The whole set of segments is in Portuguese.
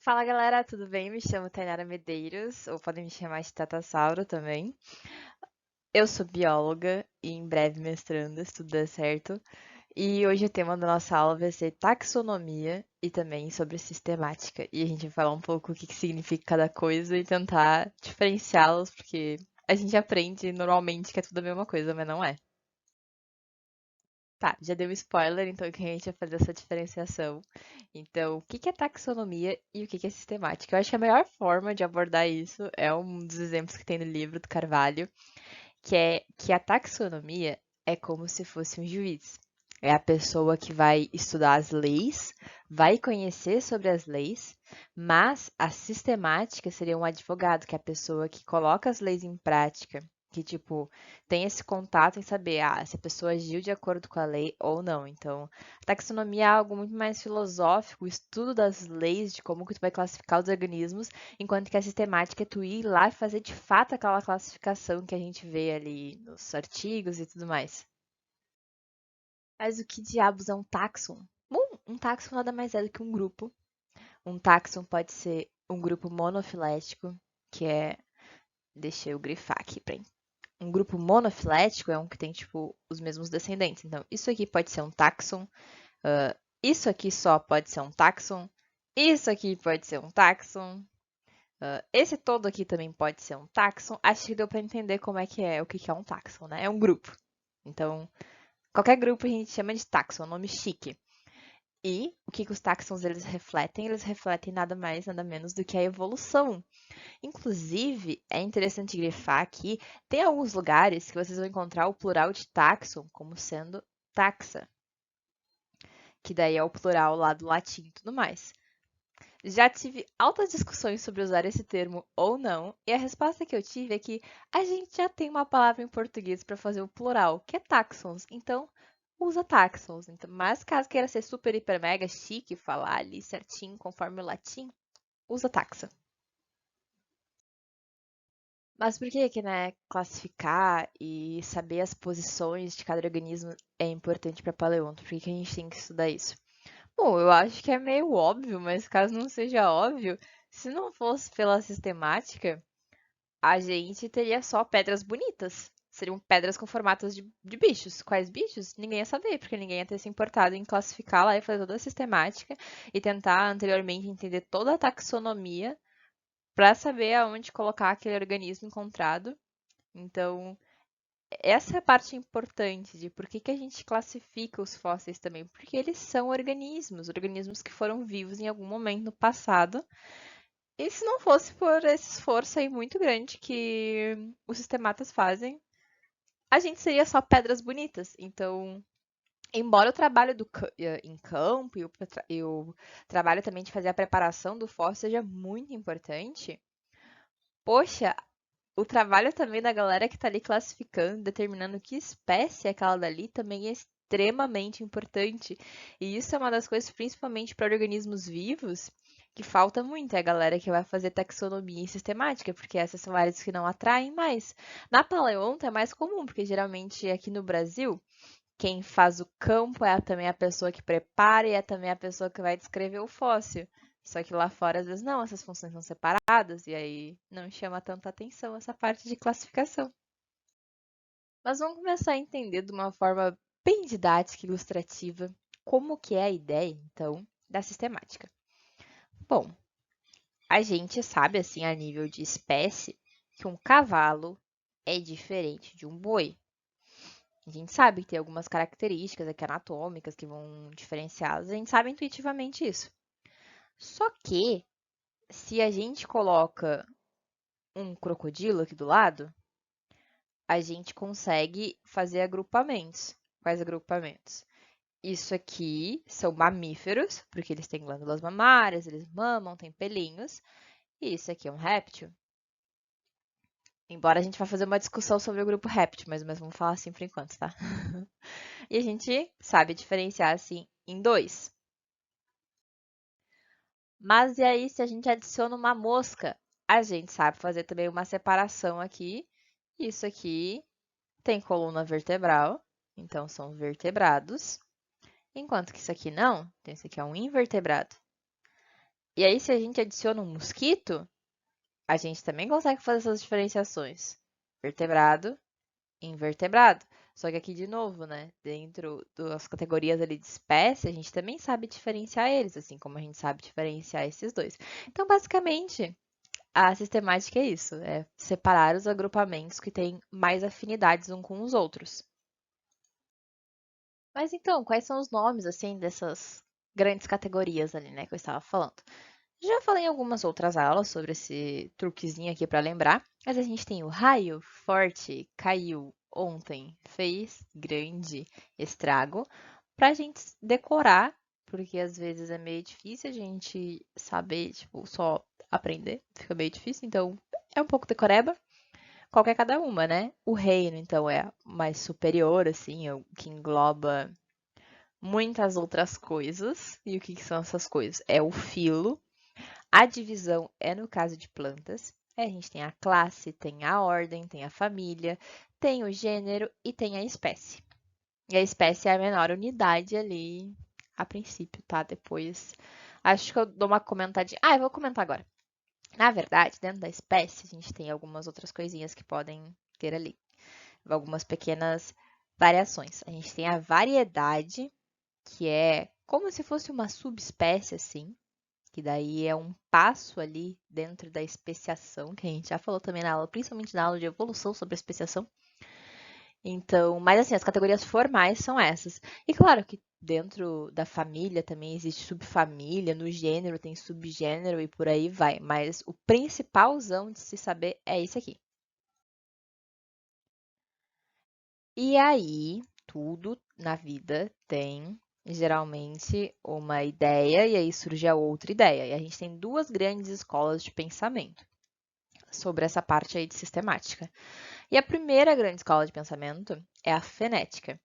Fala galera, tudo bem? Me chamo Tainara Medeiros, ou podem me chamar de Tatassauro também. Eu sou bióloga e em breve mestranda, se tudo der certo. E hoje o tema da nossa aula vai ser taxonomia e também sobre sistemática. E a gente vai falar um pouco o que significa cada coisa e tentar diferenciá-los, porque a gente aprende normalmente que é tudo a mesma coisa, mas não é. Tá, já dei um spoiler, então que a gente vai fazer essa diferenciação. Então, o que que é taxonomia e o que que é sistemática? Eu acho que a melhor forma de abordar isso é um dos exemplos que tem no livro do Carvalho, que é que a taxonomia é como se fosse um juiz. É a pessoa que vai estudar as leis, vai conhecer sobre as leis, mas a sistemática seria um advogado, que é a pessoa que coloca as leis em prática, que, tipo, tem esse contato em saber, se a pessoa agiu de acordo com a lei ou não. Então, a taxonomia é algo muito mais filosófico, o estudo das leis, de como que tu vai classificar os organismos, enquanto que a sistemática é tu ir lá e fazer de fato aquela classificação que a gente vê ali nos artigos e tudo mais. Mas o que diabos é um táxon? Bom, um táxon nada mais é do que um grupo. Um táxon pode ser um grupo monofilético, que é. Deixa eu grifar aqui pra. Um grupo monofilético é um que tem, tipo, os mesmos descendentes. Então, isso aqui pode ser um táxon, isso aqui só pode ser um táxon, isso aqui pode ser um táxon, esse todo aqui também pode ser um táxon. Acho que deu para entender como é o que que é um táxon, né? É um grupo. Então, qualquer grupo a gente chama de táxon, é um nome chique. E o que que os táxons eles refletem? Eles refletem nada mais, nada menos do que a evolução. Inclusive, é interessante grifar aqui, tem alguns lugares que vocês vão encontrar o plural de táxon como sendo taxa, que daí é o plural lá do latim e tudo mais. Já tive altas discussões sobre usar esse termo ou não, e a resposta que eu tive é que a gente já tem uma palavra em português para fazer o plural, que é táxons. Então, usa táxons. Então, mas caso queira ser super, hiper, mega chique, falar ali certinho, conforme o latim, usa taxa. Mas por que que, né, classificar e saber as posições de cada organismo é importante para paleonto? Por que que a gente tem que estudar isso? Bom, eu acho que é meio óbvio, mas caso não seja óbvio, se não fosse pela sistemática, a gente teria só pedras bonitas. Seriam pedras com formatos de bichos. Quais bichos? Ninguém ia saber, porque ninguém ia ter se importado em classificar lá e fazer toda a sistemática e tentar anteriormente entender toda a taxonomia para saber aonde colocar aquele organismo encontrado. Então, essa é a parte importante de por que que a gente classifica os fósseis também, porque eles são organismos, organismos que foram vivos em algum momento no passado. E se não fosse por esse esforço aí muito grande que os sistematas fazem, a gente seria só pedras bonitas. Então, embora o trabalho em campo e o trabalho também de fazer a preparação do fóssil seja muito importante, poxa, o trabalho também da galera que está ali classificando, determinando que espécie é aquela dali, também é extremamente importante. E isso é uma das coisas, principalmente para organismos vivos, que falta muito. É a galera que vai fazer taxonomia e sistemática, porque essas são áreas que não atraem mais. Na paleonto é mais comum, porque geralmente aqui no Brasil, quem faz o campo é também a pessoa que prepara e é também a pessoa que vai descrever o fóssil. Só que lá fora, às vezes, não, essas funções são separadas e aí não chama tanta atenção essa parte de classificação. Mas vamos começar a entender de uma forma bem didática e ilustrativa como que é a ideia, então, da sistemática. Bom, a gente sabe, assim, a nível de espécie, que um cavalo é diferente de um boi. A gente sabe que tem algumas características aqui anatômicas que vão diferenciá-los, a gente sabe intuitivamente isso. Só que, se a gente coloca um crocodilo aqui do lado, a gente consegue fazer agrupamentos. Quais agrupamentos? Isso aqui são mamíferos, porque eles têm glândulas mamárias, eles mamam, têm pelinhos. E isso aqui é um réptil. Embora a gente vá fazer uma discussão sobre o grupo réptil, mas vamos falar assim por enquanto, tá? E a gente sabe diferenciar assim em dois. Mas e aí, se a gente adiciona uma mosca, a gente sabe fazer também uma separação aqui. Isso aqui tem coluna vertebral, então são vertebrados. Enquanto que isso aqui não, então isso aqui é um invertebrado. E aí, se a gente adiciona um mosquito, a gente também consegue fazer essas diferenciações. Vertebrado, invertebrado. Só que aqui, de novo, né? Dentro das categorias ali de espécie, a gente também sabe diferenciar eles, assim como a gente sabe diferenciar esses dois. Então, basicamente, a sistemática é isso, é separar os agrupamentos que têm mais afinidades uns com os outros. Mas então, quais são os nomes, assim, dessas grandes categorias ali, né, que eu estava falando? Já falei em algumas outras aulas sobre esse truquezinho aqui para lembrar, mas a gente tem o raio, forte, caiu, ontem, fez, grande, estrago, para a gente decorar, porque às vezes é meio difícil a gente saber, tipo, só aprender, fica meio difícil, então é um pouco decoreba. Qual que é cada uma, né? O reino, então, é mais superior, assim, é o que engloba muitas outras coisas. E o que que são essas coisas? É o filo. A divisão é no caso de plantas. A gente tem a classe, tem a ordem, tem a família, tem o gênero e tem a espécie. E a espécie é a menor unidade ali a princípio, tá? Depois. Acho que eu dou uma comentadinha. Ah, eu vou comentar agora. Na verdade, dentro da espécie, a gente tem algumas outras coisinhas que podem ter ali. Algumas pequenas variações. A gente tem a variedade, que é como se fosse uma subespécie, assim, que daí é um passo ali dentro da especiação, que a gente já falou também na aula, principalmente na aula de evolução sobre a especiação. Então, mas assim, as categorias formais são essas. E claro que dentro da família também existe subfamília, no gênero tem subgênero e por aí vai, mas o principalzão de se saber é isso aqui. E aí, tudo na vida tem geralmente uma ideia e aí surge a outra ideia. E a gente tem duas grandes escolas de pensamento sobre essa parte aí de sistemática. E a primeira grande escola de pensamento é a fenética,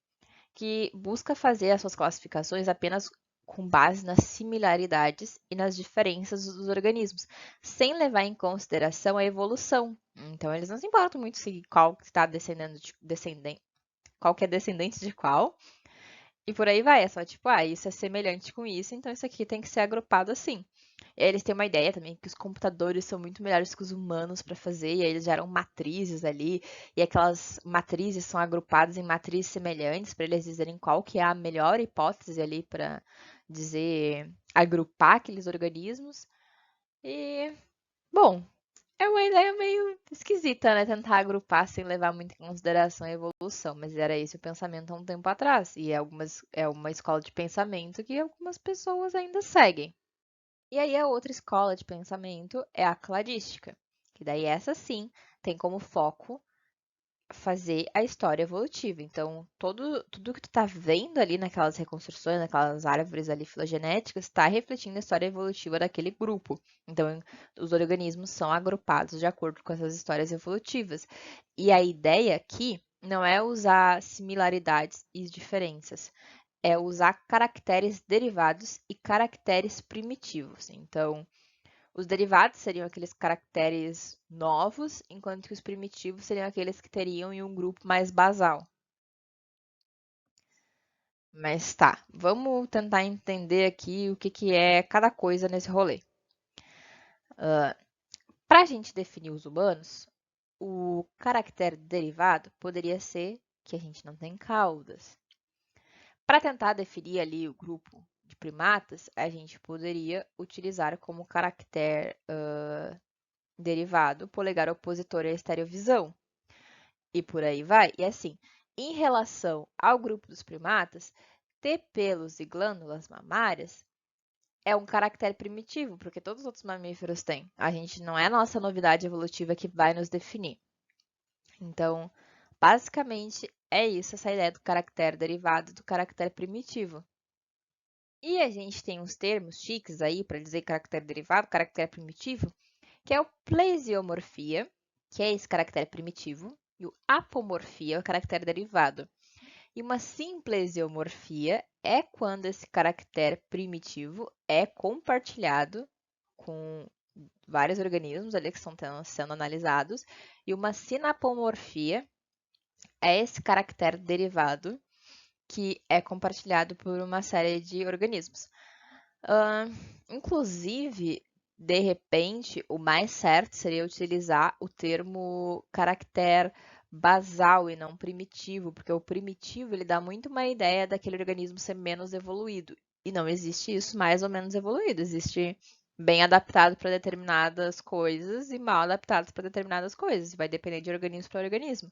que busca fazer as suas classificações apenas com base nas similaridades e nas diferenças dos organismos, sem levar em consideração a evolução. Então, eles não se importam muito se qual está descendendo, qual que é descendente de qual, e por aí vai. É só tipo, ah, isso é semelhante com isso, então isso aqui tem que ser agrupado assim. E aí eles têm uma ideia também que os computadores são muito melhores que os humanos para fazer, e aí eles geram matrizes ali, e aquelas matrizes são agrupadas em matrizes semelhantes para eles dizerem qual que é a melhor hipótese ali para dizer agrupar aqueles organismos. E, bom, é uma ideia meio esquisita, né? Tentar agrupar sem levar muito em consideração a evolução, mas era esse o pensamento há um tempo atrás, e é uma escola de pensamento que algumas pessoas ainda seguem. E aí a outra escola de pensamento é a cladística, que daí essa sim tem como foco fazer a história evolutiva. Então, tudo que tu tá vendo ali naquelas reconstruções, naquelas árvores ali filogenéticas, está refletindo a história evolutiva daquele grupo. Então, os organismos são agrupados de acordo com essas histórias evolutivas. E a ideia aqui não é usar similaridades e diferenças, é usar caracteres derivados e caracteres primitivos. Então, os derivados seriam aqueles caracteres novos, enquanto que os primitivos seriam aqueles que teriam em um grupo mais basal. Mas tá, vamos tentar entender aqui o que, que é cada coisa nesse rolê. Para a gente definir os humanos, o caractere derivado poderia ser que a gente não tem caudas. Para tentar definir ali o grupo de primatas, a gente poderia utilizar como caractere derivado o polegar opositor e a estereovisão. E por aí vai. E assim, em relação ao grupo dos primatas, ter pelos e glândulas mamárias é um caractere primitivo, porque todos os outros mamíferos têm. A gente não é a nossa novidade evolutiva que vai nos definir. Então, basicamente é isso, essa ideia do caractere derivado do caractere primitivo. E a gente tem uns termos chiques aí para dizer caractere derivado, caractere primitivo, que é o plesiomorfia, que é esse caractere primitivo, e o apomorfia, o caractere derivado. E uma simplesiomorfia é quando esse caractere primitivo é compartilhado com vários organismos ali que estão sendo analisados, e uma sinapomorfia é esse caractere derivado que é compartilhado por uma série de organismos. Ah, inclusive, de repente, o mais certo seria utilizar o termo caractere basal e não primitivo, porque o primitivo ele dá muito uma ideia daquele organismo ser menos evoluído. E não existe isso mais ou menos evoluído, existe bem adaptado para determinadas coisas e mal adaptados para determinadas coisas. Vai depender de organismo para organismo.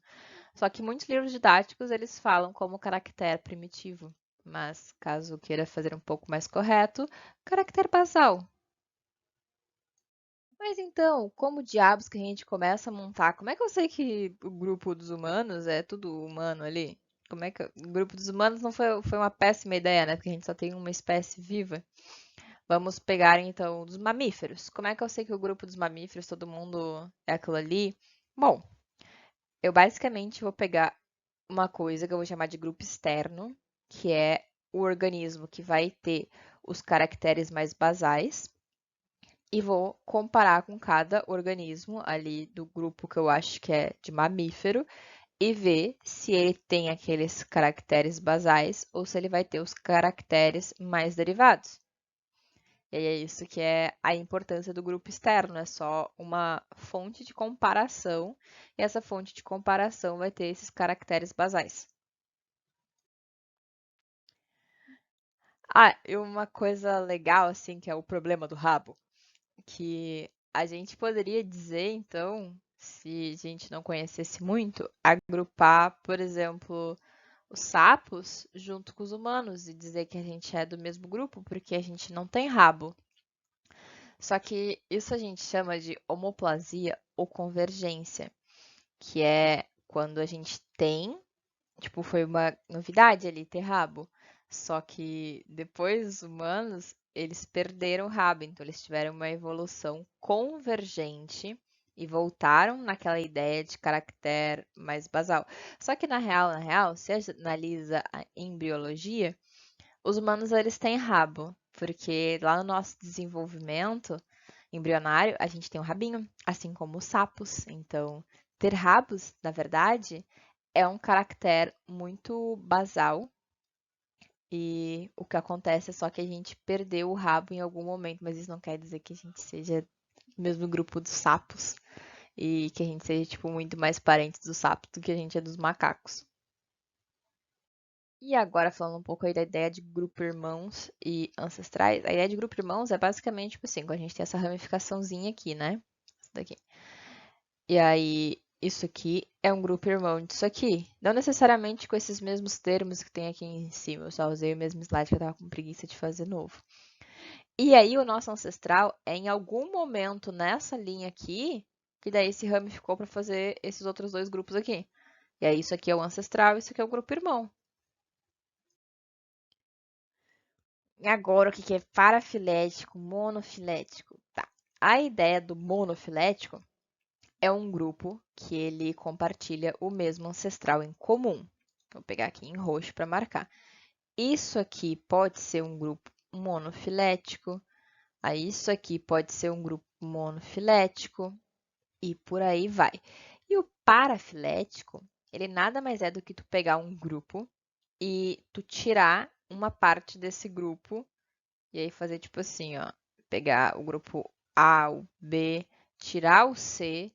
Só que muitos livros didáticos eles falam como caractere primitivo, mas caso queira fazer um pouco mais correto, caractere basal. Mas então, como diabos que a gente começa a montar? Como é que eu sei que o grupo dos humanos é tudo humano ali? Como é que o grupo dos humanos não foi uma péssima ideia, né? Porque a gente só tem uma espécie viva. Vamos pegar então dos mamíferos. Como é que eu sei que o grupo dos mamíferos, todo mundo é aquilo ali? Bom, eu basicamente vou pegar uma coisa que eu vou chamar de grupo externo, que é o organismo que vai ter os caracteres mais basais, e vou comparar com cada organismo ali do grupo que eu acho que é de mamífero e ver se ele tem aqueles caracteres basais ou se ele vai ter os caracteres mais derivados. E aí é isso que é a importância do grupo externo, é só uma fonte de comparação, e essa fonte de comparação vai ter esses caracteres basais. Ah, e uma coisa legal, assim, que é o problema do rabo, que a gente poderia dizer, então, se a gente não conhecesse muito, agrupar, por exemplo, os sapos junto com os humanos e dizer que a gente é do mesmo grupo porque a gente não tem rabo. Só que isso a gente chama de homoplasia ou convergência, que é quando a gente tem, tipo, foi uma novidade ali ter rabo. Só que depois os humanos, eles perderam o rabo, então eles tiveram uma evolução convergente e voltaram naquela ideia de caractere mais basal. Só que na real, se a gente analisa a embriologia, os humanos eles têm rabo, porque lá no nosso desenvolvimento embrionário a gente tem um rabinho, assim como os sapos. Então, ter rabos, na verdade, é um caractere muito basal e o que acontece é só que a gente perdeu o rabo em algum momento, mas isso não quer dizer que a gente seja do mesmo grupo dos sapos e que a gente seja tipo muito mais parente dos sapos do que a gente é dos macacos. E agora falando um pouco aí da ideia de grupo irmãos e ancestrais, a ideia de grupo irmãos é basicamente tipo assim, quando a gente tem essa ramificaçãozinha aqui, né? Isso daqui. E aí, isso aqui é um grupo irmão disso aqui. Não necessariamente com esses mesmos termos que tem aqui em cima. Eu só usei o mesmo slide que eu tava com preguiça de fazer novo. E aí, o nosso ancestral é em algum momento nessa linha aqui, que daí se ramificou para fazer esses outros dois grupos aqui. E aí, isso aqui é o ancestral, isso aqui é o grupo irmão. E agora, o que que é parafilético, monofilético? Tá. A ideia do monofilético é um grupo que ele compartilha o mesmo ancestral em comum. Vou pegar aqui em roxo para marcar. Isso aqui pode ser um grupo monofilético, aí isso aqui pode ser um grupo monofilético e por aí vai. E o parafilético, ele nada mais é do que tu pegar um grupo e tu tirar uma parte desse grupo e aí fazer tipo assim, ó, pegar o grupo A, o B, tirar o C,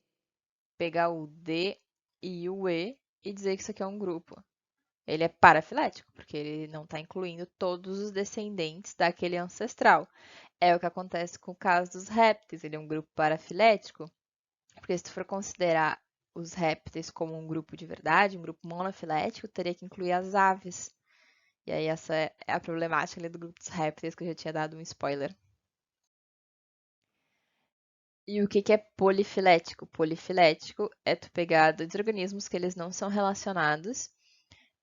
pegar o D e o E dizer que isso aqui é um grupo. Ele é parafilético, porque ele não está incluindo todos os descendentes daquele ancestral. É o que acontece com o caso dos répteis. Ele é um grupo parafilético, porque se tu for considerar os répteis como um grupo de verdade, um grupo monofilético, teria que incluir as aves. E aí essa é a problemática ali do grupo dos répteis, que eu já tinha dado um spoiler. E o que que é polifilético? Polifilético é tu pegar dois organismos que eles não são relacionados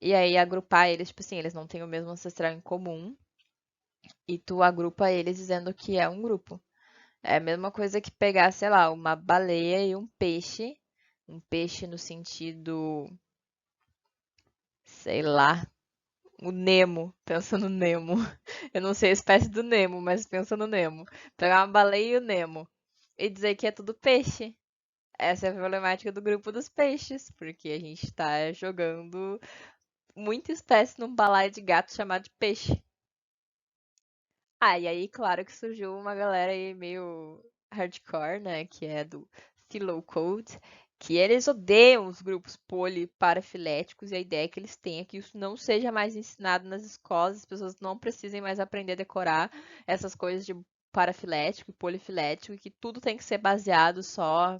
e aí agrupar eles, tipo assim, eles não têm o mesmo ancestral em comum e tu agrupa eles dizendo que é um grupo. É a mesma coisa que pegar, sei lá, uma baleia e um peixe no sentido, sei lá, o Nemo, pensa no Nemo. Eu não sei a espécie do Nemo, mas pensa no Nemo. Pegar uma baleia e o Nemo e dizer que é tudo peixe. Essa é a problemática do grupo dos peixes, porque a gente está jogando muita espécie num balaio de gato chamado de peixe. Ah, e aí, claro que surgiu uma galera aí meio hardcore, né, que é do Philo Code, que eles odeiam os grupos poliparafiléticos e a ideia que eles têm é que isso não seja mais ensinado nas escolas, as pessoas não precisem mais aprender a decorar essas coisas de parafilético e polifilético, e que tudo tem que ser baseado só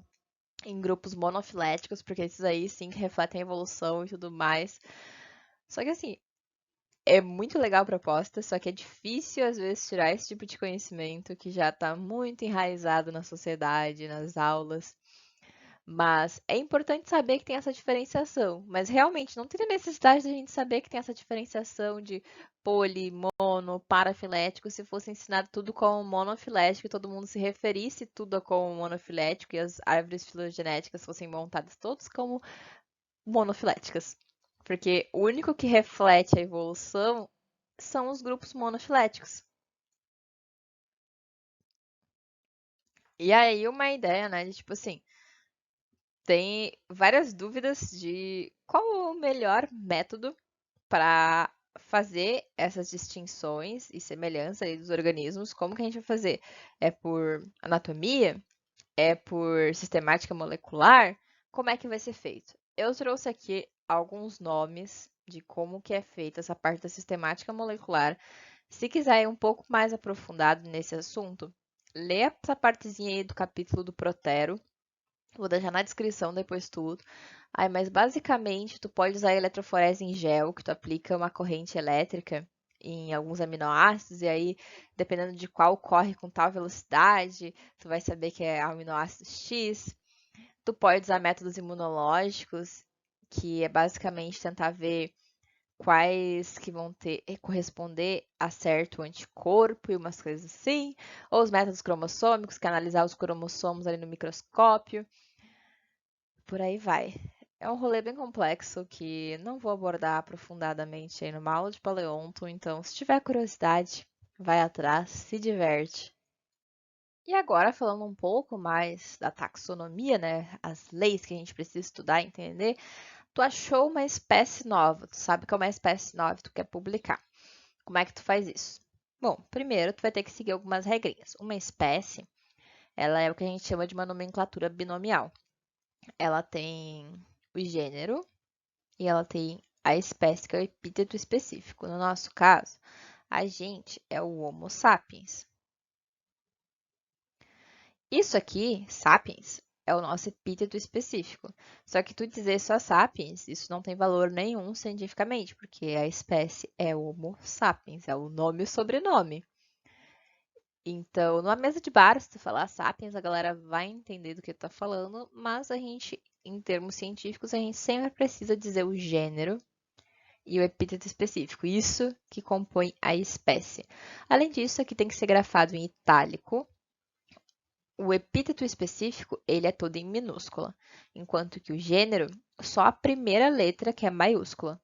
em grupos monofiléticos, porque esses aí sim que refletem a evolução e tudo mais. Só que assim, é muito legal a proposta, só que é difícil às vezes tirar esse tipo de conhecimento que já está muito enraizado na sociedade, nas aulas. Mas é importante saber que tem essa diferenciação. Mas realmente não teria necessidade de a gente saber que tem essa diferenciação de poli, mono, parafilético, se fosse ensinado tudo como monofilético e todo mundo se referisse tudo como monofilético e as árvores filogenéticas fossem montadas todas como monofiléticas. Porque o único que reflete a evolução são os grupos monofiléticos. E aí uma ideia, né, de tipo assim, tem várias dúvidas de qual o melhor método para fazer essas distinções e semelhanças aí dos organismos. Como que a gente vai fazer? É por anatomia? É por sistemática molecular? Como é que vai ser feito? Eu trouxe aqui alguns nomes de como que é feita essa parte da sistemática molecular. Se quiser ir um pouco mais aprofundado nesse assunto, lê essa partezinha aí do capítulo do Protero. Vou deixar na descrição depois tudo. Aí, mas basicamente, tu pode usar a eletroforese em gel, que tu aplica uma corrente elétrica em alguns aminoácidos, e aí, dependendo de qual corre com tal velocidade, tu vai saber que é aminoácido X. Tu pode usar métodos imunológicos, que é basicamente tentar ver quais que vão ter corresponder a certo anticorpo e umas coisas assim, ou os métodos cromossômicos, que é analisar os cromossomos ali no microscópio, por aí vai. É um rolê bem complexo que não vou abordar aprofundadamente aí numa aula de paleonto, então se tiver curiosidade, vai atrás, se diverte. E agora falando um pouco mais da taxonomia, né, as leis que a gente precisa estudar e entender, tu achou uma espécie nova, tu sabe que é uma espécie nova e tu quer publicar. Como é que tu faz isso? Bom, primeiro tu vai ter que seguir algumas regrinhas. Uma espécie, ela é o que a gente chama de uma nomenclatura binomial. Ela tem o gênero e ela tem a espécie, que é o epíteto específico. No nosso caso, a gente é o Homo sapiens. Isso aqui, sapiens, é o nosso epíteto específico. Só que tu dizer só sapiens, isso não tem valor nenhum cientificamente, porque a espécie é Homo sapiens, é o nome e o sobrenome. Então, numa mesa de bar, se tu falar sapiens, a galera vai entender do que tu tá falando, mas a gente, em termos científicos, a gente sempre precisa dizer o gênero e o epíteto específico, isso que compõe a espécie. Além disso, aqui tem que ser grafado em itálico. O epíteto específico, ele é todo em minúscula, enquanto que o gênero, só a primeira letra que é maiúscula.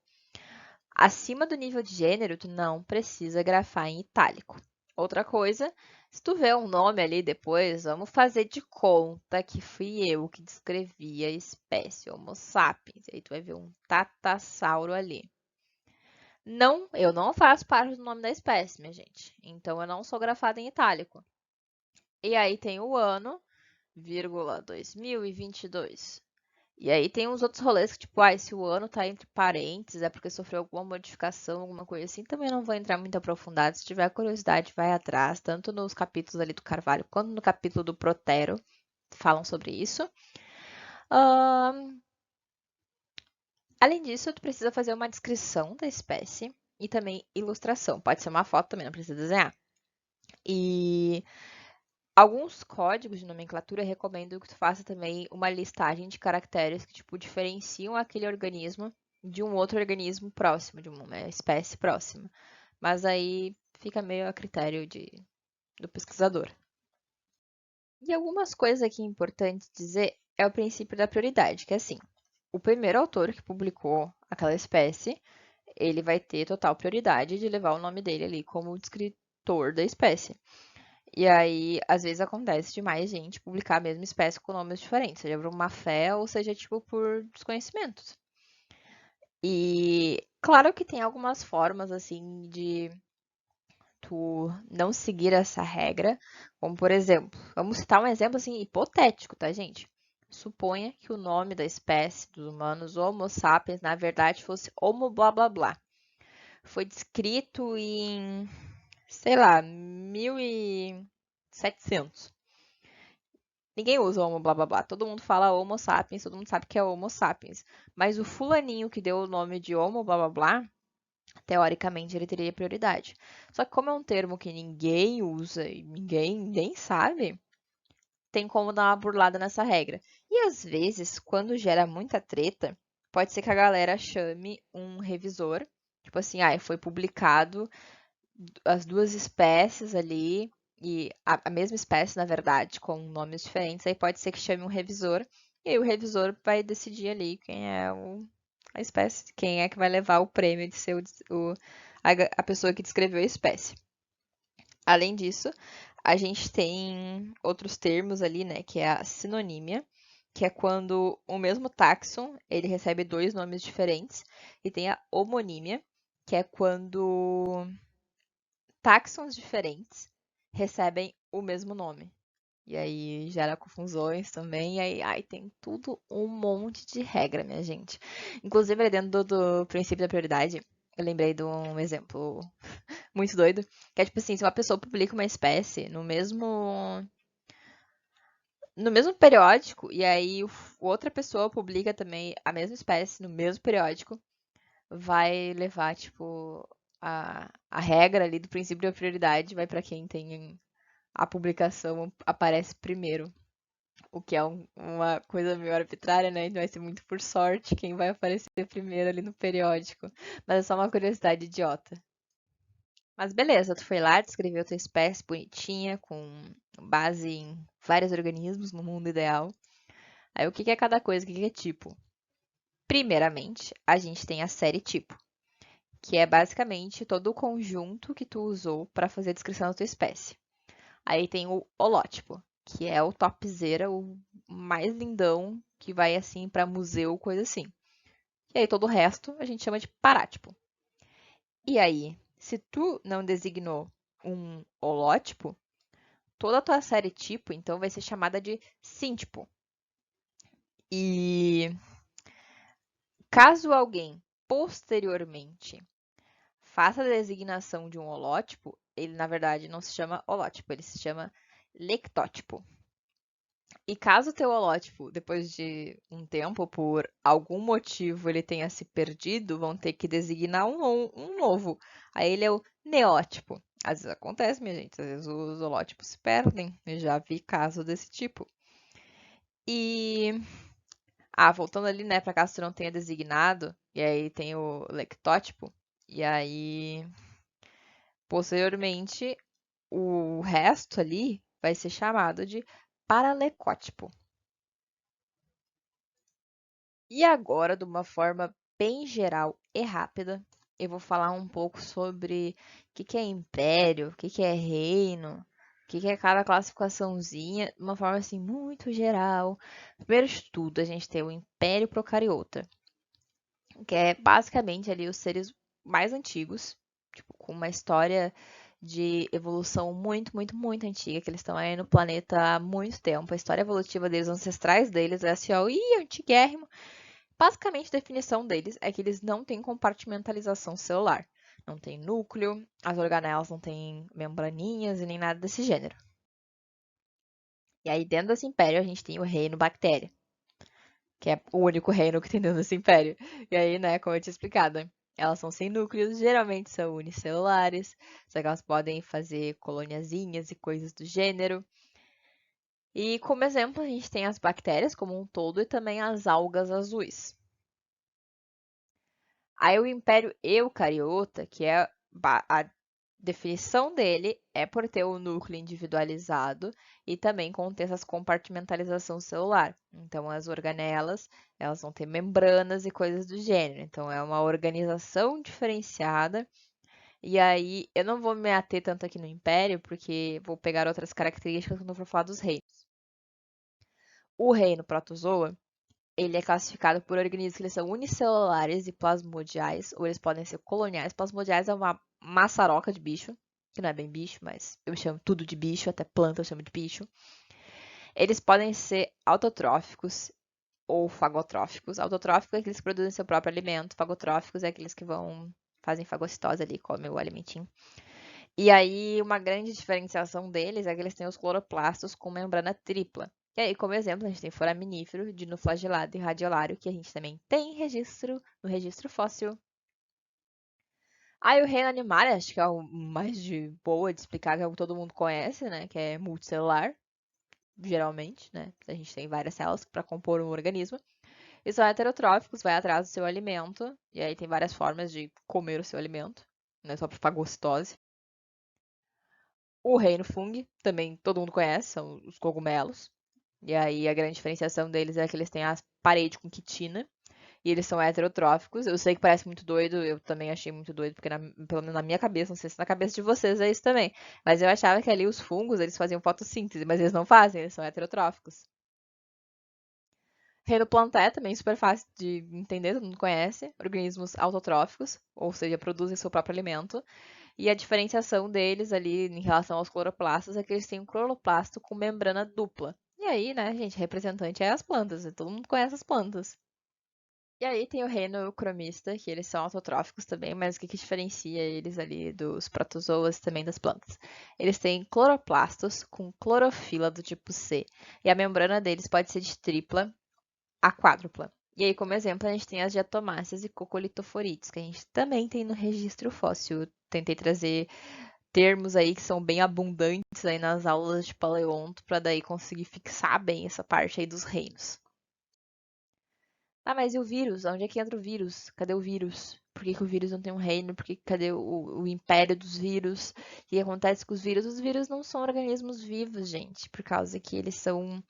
Acima do nível de gênero, tu não precisa grafar em itálico. Outra coisa, se tu vê um nome ali depois, vamos fazer de conta que fui eu que descrevi a espécie Homo sapiens. Aí tu vai ver um tatassauro ali. Não, eu não faço parte do nome da espécie, minha gente. Então eu não sou grafada em itálico. E aí tem o ano, vírgula 2022. E aí tem uns outros rolês que, tipo, se o ano tá entre parênteses, é porque sofreu alguma modificação, alguma coisa assim, também não vou entrar muito aprofundado. Se tiver curiosidade, vai atrás, tanto nos capítulos ali do Carvalho, quanto no capítulo do Protero, falam sobre isso. Além disso, tu precisa fazer uma descrição da espécie e também ilustração. Pode ser uma foto também, não precisa desenhar. E alguns códigos de nomenclatura recomendam que tu faça também uma listagem de caracteres que, tipo, diferenciam aquele organismo de um outro organismo próximo, de uma espécie próxima. Mas aí fica meio a critério do pesquisador. E algumas coisas aqui importantes dizer é o princípio da prioridade, que é assim, o primeiro autor que publicou aquela espécie, ele vai ter total prioridade de levar o nome dele ali como descritor da espécie. E aí, às vezes acontece de mais gente publicar a mesma espécie com nomes diferentes, seja por uma fé ou seja, tipo, por desconhecimentos. E claro que tem algumas formas, assim, de tu não seguir essa regra, como por exemplo, vamos citar um exemplo assim hipotético, tá, gente? Suponha que o nome da espécie dos humanos Homo sapiens, na verdade, fosse Homo blá blá blá. Foi descrito em, sei lá, 1700. Ninguém usa Homo blá blá blá. Todo mundo fala Homo sapiens, todo mundo sabe que é Homo sapiens. Mas o fulaninho que deu o nome de Homo blá blá blá, teoricamente ele teria prioridade. Só que como é um termo que ninguém usa e ninguém nem sabe, tem como dar uma burlada nessa regra. E às vezes, quando gera muita treta, pode ser que a galera chame um revisor, tipo assim, foi publicado as duas espécies ali, e a mesma espécie, na verdade, com nomes diferentes, aí pode ser que chame um revisor, e aí o revisor vai decidir ali quem é a espécie, quem é que vai levar o prêmio de ser a pessoa que descreveu a espécie. Além disso, a gente tem outros termos ali, né, que é a sinonímia, que é quando o mesmo táxon, ele recebe dois nomes diferentes, e tem a homonímia, que é quando táxons diferentes recebem o mesmo nome. E aí gera confusões também, e aí tem tudo um monte de regra, minha gente. Inclusive, dentro do princípio da prioridade, eu lembrei de um exemplo muito doido, que é tipo assim, se uma pessoa publica uma espécie no mesmo periódico, e aí outra pessoa publica também a mesma espécie no mesmo periódico, vai levar, tipo, a regra ali do princípio da prioridade vai para quem tem a publicação aparece primeiro. O que é uma coisa meio arbitrária, né? Vai ser muito por sorte quem vai aparecer primeiro ali no periódico. Mas é só uma curiosidade idiota. Mas beleza, tu foi lá, descreveu tua espécie bonitinha, com base em vários organismos no mundo ideal. Aí o que é cada coisa, o que é tipo? Primeiramente, a gente tem a série tipo, que é basicamente todo o conjunto que tu usou para fazer a descrição da tua espécie. Aí tem o holótipo, que é o topzera, o mais lindão, que vai assim para museu, coisa assim. E aí todo o resto a gente chama de parátipo. E aí, se tu não designou um holótipo, toda a tua série tipo, então, vai ser chamada de síntipo. E caso alguém posteriormente faça a designação de um holótipo, ele na verdade não se chama holótipo, ele se chama lectótipo. E caso o teu holótipo, depois de um tempo, por algum motivo, ele tenha se perdido, vão ter que designar um novo. Aí ele é o neótipo. Às vezes acontece, minha gente, às vezes os holótipos se perdem. Eu já vi casos desse tipo. E, voltando ali, né, para caso tu não tenha designado, e aí tem o lectótipo, e aí, posteriormente, o resto ali vai ser chamado de paralecótipo. E agora, de uma forma bem geral e rápida, eu vou falar um pouco sobre o que é império, o que é reino, o que é cada classificaçãozinha, de uma forma assim muito geral. Primeiro de tudo, a gente tem o Império Procariota, que é basicamente ali os seres mais antigos, tipo, com uma história de evolução muito, muito, muito antiga, que eles estão aí no planeta há muito tempo. A história evolutiva deles, ancestrais deles, é assim, ó, antiguérrimo. Basicamente, a definição deles é que eles não têm compartimentalização celular. Não tem núcleo, as organelas não têm membraninhas e nem nada desse gênero. E aí, dentro desse império, a gente tem o reino bactéria, que é o único reino que tem dentro desse império. E aí, né, como eu tinha explicado, elas são sem núcleos, geralmente são unicelulares, só que elas podem fazer coloniazinhas e coisas do gênero. E como exemplo, a gente tem as bactérias como um todo e também as algas azuis. Aí o Império Eucariota, que é a definição dele é por ter o núcleo individualizado e também conter essa compartimentalização celular. Então, as organelas, elas vão ter membranas e coisas do gênero. Então, é uma organização diferenciada. E aí, eu não vou me ater tanto aqui no Império, porque vou pegar outras características quando eu for falar dos reinos. O reino Protozoa, ele é classificado por organismos que eles são unicelulares e plasmodiais, ou eles podem ser coloniais. Plasmodiais é uma maçaroca de bicho. que não é bem bicho, mas eu chamo tudo de bicho, até planta eu chamo de bicho. Eles podem ser autotróficos ou fagotróficos. Autotróficos é aqueles que produzem seu próprio alimento, fagotróficos é aqueles que fazem fagocitose ali, comem o alimentinho. E aí, uma grande diferenciação deles é que eles têm os cloroplastos com membrana tripla. E aí, como exemplo, a gente tem foraminífero, dinoflagelado e radiolário, que a gente também tem registro no registro fóssil. Aí o reino animal, acho que é o mais de boa de explicar, que é o que todo mundo conhece, né? Que é multicelular, geralmente, né? A gente tem várias células para compor um organismo. E são heterotróficos, vai atrás do seu alimento. E aí tem várias formas de comer o seu alimento, não é só por fagocitose. O reino fungi, também todo mundo conhece, são os cogumelos. E aí a grande diferenciação deles é que eles têm a parede com quitina e eles são heterotróficos. Eu sei que parece muito doido, eu também achei muito doido, porque pelo menos na minha cabeça, não sei se na cabeça de vocês é isso também. Mas eu achava que ali os fungos, eles faziam fotossíntese, mas eles não fazem, eles são heterotróficos. Reino plantae também super fácil de entender, todo mundo conhece. Organismos autotróficos, ou seja, produzem seu próprio alimento. E a diferenciação deles ali em relação aos cloroplastos é que eles têm um cloroplasto com membrana dupla. E aí, né, gente, representante é as plantas, todo mundo conhece as plantas. E aí tem o reino cromista, que eles são autotróficos também, mas o que diferencia eles ali dos protozoas e também das plantas? Eles têm cloroplastos com clorofila do tipo C, e a membrana deles pode ser de tripla a quádrupla. E aí, como exemplo, a gente tem as diatomáceas e coccolithophorídeos, que a gente também tem no registro fóssil. Eu tentei trazer termos aí que são bem abundantes aí nas aulas de paleonto, para daí conseguir fixar bem essa parte aí dos reinos. Ah, mas e o vírus? Onde é que entra o vírus? Cadê o vírus? Por que, que o vírus não tem um reino? Cadê o império dos vírus? O que acontece com os vírus? Os vírus não são organismos vivos, gente, por causa que eles são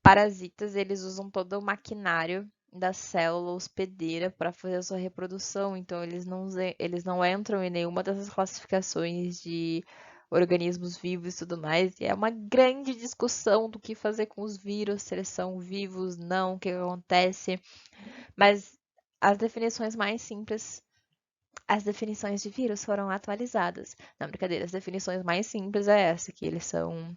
parasitas, eles usam todo o maquinário da célula hospedeira para fazer a sua reprodução, então eles não entram em nenhuma dessas classificações de organismos vivos e tudo mais. E é uma grande discussão do que fazer com os vírus, se eles são vivos, não, o que acontece. Mas as definições mais simples, as definições de vírus foram atualizadas. Não, brincadeira, as definições mais simples é essa, que eles são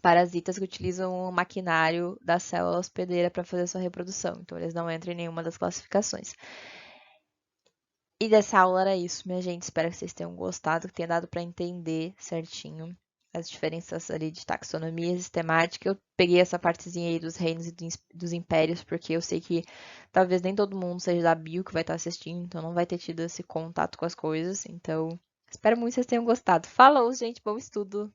parasitas que utilizam o maquinário da célula hospedeira para fazer sua reprodução. Então, eles não entram em nenhuma das classificações. E dessa aula era isso, minha gente. Espero que vocês tenham gostado, que tenha dado para entender certinho as diferenças ali de taxonomia sistemática. Eu peguei essa partezinha aí dos reinos e dos impérios, porque eu sei que talvez nem todo mundo seja da bio que vai estar assistindo, então não vai ter tido esse contato com as coisas. Então, espero muito que vocês tenham gostado. Falou, gente, bom estudo!